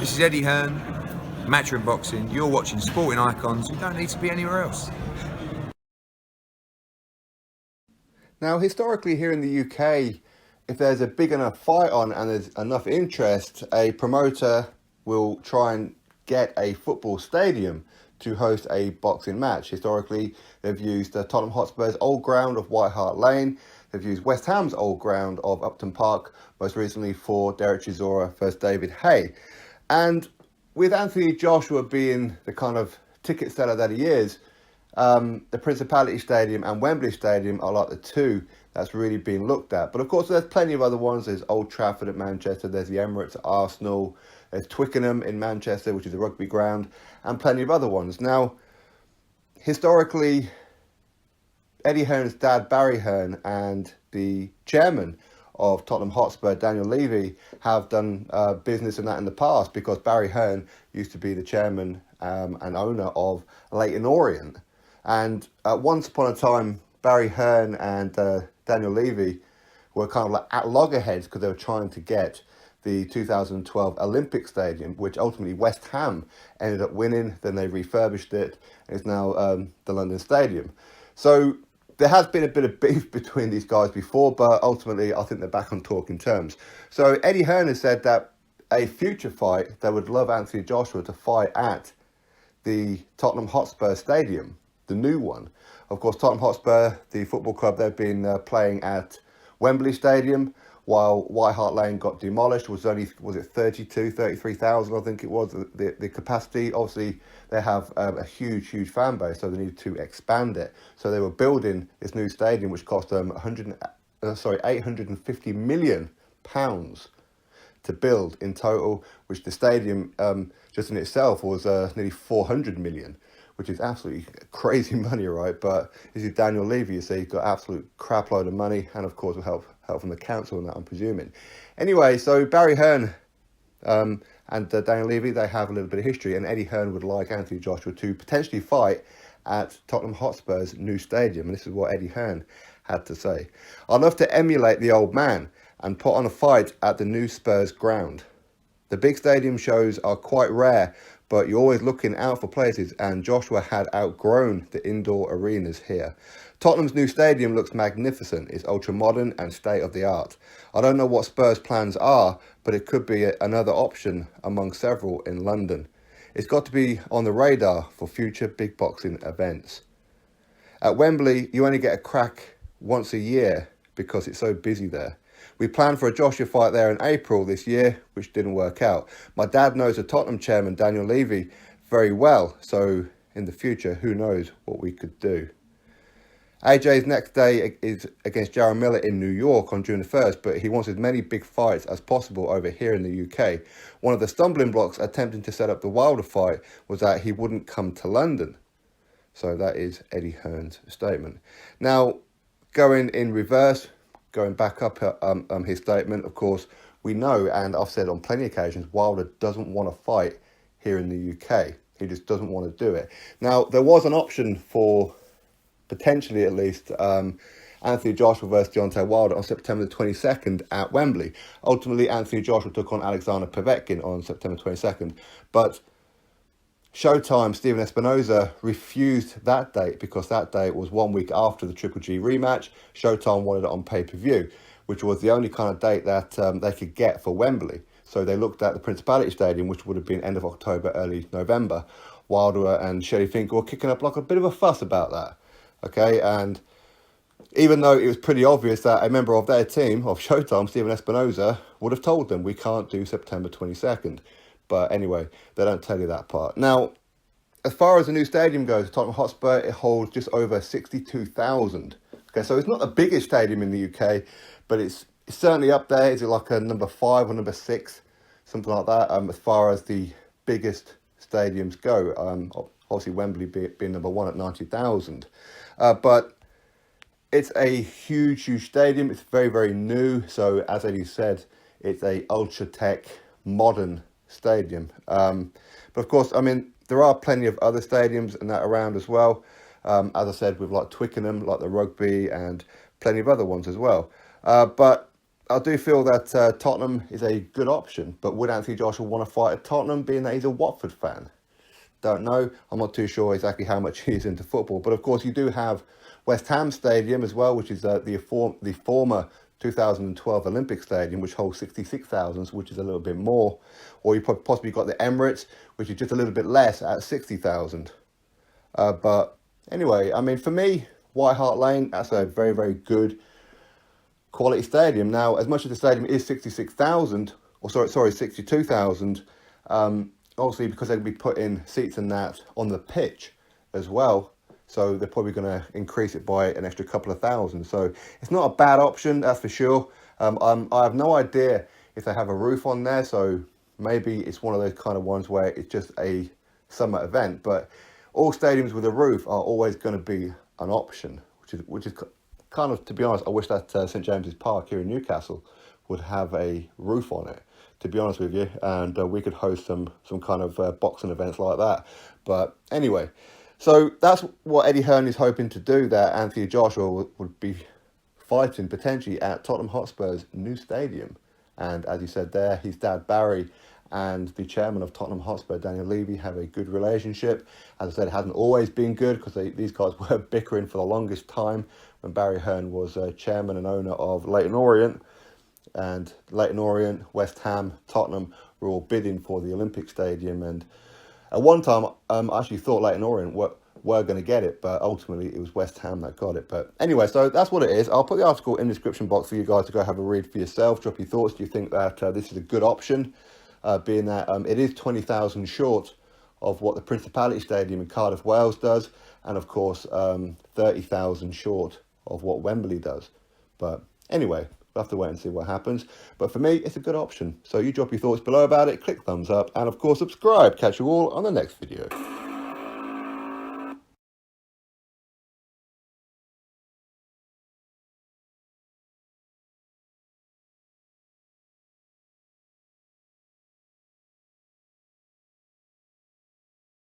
This is Eddie Hearn, Matchroom Boxing. You're watching Sporting Icons. You don't need to be anywhere else. Now, historically here in the UK, if there's a big enough fight on and there's enough interest, a promoter will try and get a football stadium to host a boxing match. Historically, they've used Tottenham Hotspur's old ground of White Hart Lane. They've used West Ham's old ground of Upton Park, most recently for Derek Chisora versus David Hay. And with Anthony Joshua being the kind of ticket seller that he is, the Principality Stadium and Wembley Stadium are like the two that's really being looked at. But of course, there's plenty of other ones. There's Old Trafford at Manchester, there's the Emirates at Arsenal, there's Twickenham in Manchester, which is a rugby ground, and plenty of other ones. Now, historically, Eddie Hearn's dad, Barry Hearn, and the chairman of Tottenham Hotspur, Daniel Levy, have done business in that in the past, because Barry Hearn used to be the chairman and owner of Leyton Orient. And once upon a time, Barry Hearn and Daniel Levy were kind of like at loggerheads because they were trying to get the 2012 Olympic Stadium, which ultimately West Ham ended up winning. Then they refurbished it. It's now the London Stadium. So there has been a bit of beef between these guys before, but ultimately I think they're back on talking terms. So Eddie Hearn has said that a future fight, they would love Anthony Joshua to fight at the Tottenham Hotspur Stadium, the new one. Of course, Tottenham Hotspur, the football club, they've been playing at Wembley Stadium, while White Hart Lane got demolished. Was it 33,000, I think it was, the capacity. Obviously, they have a huge fan base, so they need to expand it. So they were building this new stadium, which cost them £850 million to build in total, which the stadium just in itself was nearly 400 million, which is absolutely crazy money, right? But this is Daniel Levy, you see, got absolute crap load of money, and of course with help from the council and that, I'm presuming. Anyway, so Barry Hearn and Daniel Levy, they have a little bit of history, and Eddie Hearn would like Anthony Joshua to potentially fight at Tottenham Hotspur's new stadium, and this is what Eddie Hearn had to say. "I'd love to emulate the old man and put on a fight at the new Spurs ground. The big stadium shows are quite rare, but you're always looking out for places, and Joshua had outgrown the indoor arenas here. Tottenham's new stadium looks magnificent. It's ultra-modern and state-of-the-art. I don't know what Spurs' plans are, but it could be another option among several in London. It's got to be on the radar for future big boxing events. At Wembley, you only get a crack once a year because it's so busy there. We planned for a Joshua fight there in April this year, which didn't work out. My dad knows the Tottenham chairman, Daniel Levy, very well, so in the future, who knows what we could do." AJ's next day is against Jarrell Miller in New York on June the 1st, but he wants as many big fights as possible over here in the UK. One of the stumbling blocks attempting to set up the Wilder fight was that he wouldn't come to London. So that is Eddie Hearn's statement. Now, going in reverse, going back up his statement, of course, we know, and I've said on plenty of occasions, Wilder doesn't want to fight here in the UK. He just doesn't want to do it. Now, there was an option for, potentially at least, Anthony Joshua versus Deontay Wilder on September the 22nd at Wembley. Ultimately, Anthony Joshua took on Alexander Povetkin on September 22nd, but Showtime, Stephen Espinoza, refused that date because that date was 1 week after the Triple G rematch. Showtime wanted it on pay-per-view, which was the only kind of date that they could get for Wembley. So they looked at the Principality Stadium, which would have been end of October, early November. Wilder and Shelley Finkel were kicking up like a bit of a fuss about that. Okay, and even though it was pretty obvious that a member of their team, of Showtime, Stephen Espinoza, would have told them, we can't do September 22nd. But anyway, they don't tell you that part. Now, as far as the new stadium goes, Tottenham Hotspur, it holds just over 62,000. Okay, so it's not the biggest stadium in the UK, but it's certainly up there. Is it like a number 5 or number 6? Something like that, as far as the biggest stadiums go. Obviously, Wembley being number 1 at 90,000. But it's a huge stadium. It's very new. So, as Eddie said, it's a ultra-tech, modern stadium. But of course, I mean, there are plenty of other stadiums and that around as well. As I said, with like Twickenham, like the rugby, and plenty of other ones as well. But I do feel that Tottenham is a good option, but would Anthony Joshua want to fight at Tottenham, being that he's a Watford fan? Don't know. I'm not too sure exactly how much he is into football. But of course, you do have West Ham Stadium as well, which is the former 2012 Olympic Stadium, which holds 66,000, which is a little bit more. Or you possibly got the Emirates, which is just a little bit less at 60,000. But anyway, I mean, for me, White Hart Lane, that's a very, very good quality stadium. Now, as much as the stadium is 66,000, or sorry, 62,000, obviously because they're going to be putting seats and that on the pitch as well, so they're probably going to increase it by an extra couple of thousand. So it's not a bad option, that's for sure. I have no idea if they have a roof on there, so maybe it's one of those kind of ones where it's just a summer event. But all stadiums with a roof are always going to be an option, which is kind of, to be honest, I wish that St James's Park here in Newcastle would have a roof on it, to be honest with you, and we could host some kind of boxing events like that. But anyway, so that's what Eddie Hearn is hoping to do, that Anthony Joshua would be fighting potentially at Tottenham Hotspur's new stadium. And as he said there, his dad Barry and the chairman of Tottenham Hotspur, Daniel Levy, have a good relationship. As I said, it hasn't always been good, because these guys were bickering for the longest time when Barry Hearn was chairman and owner of Leyton Orient. And Leyton Orient, West Ham, Tottenham were all bidding for the Olympic Stadium. And at one time, I actually thought Leyton Orient were going to get it, but ultimately it was West Ham that got it. But anyway, so that's what it is. I'll put the article in the description box for you guys to go have a read for yourself. Drop your thoughts. Do you think that this is a good option, being that it is 20,000 short of what the Principality Stadium in Cardiff, Wales does, and of course 30,000 short of what Wembley does. But anyway, we'll have to wait and see what happens. But for me, it's a good option. So you drop your thoughts below about it, click thumbs up, and of course subscribe. Catch you all on the next video.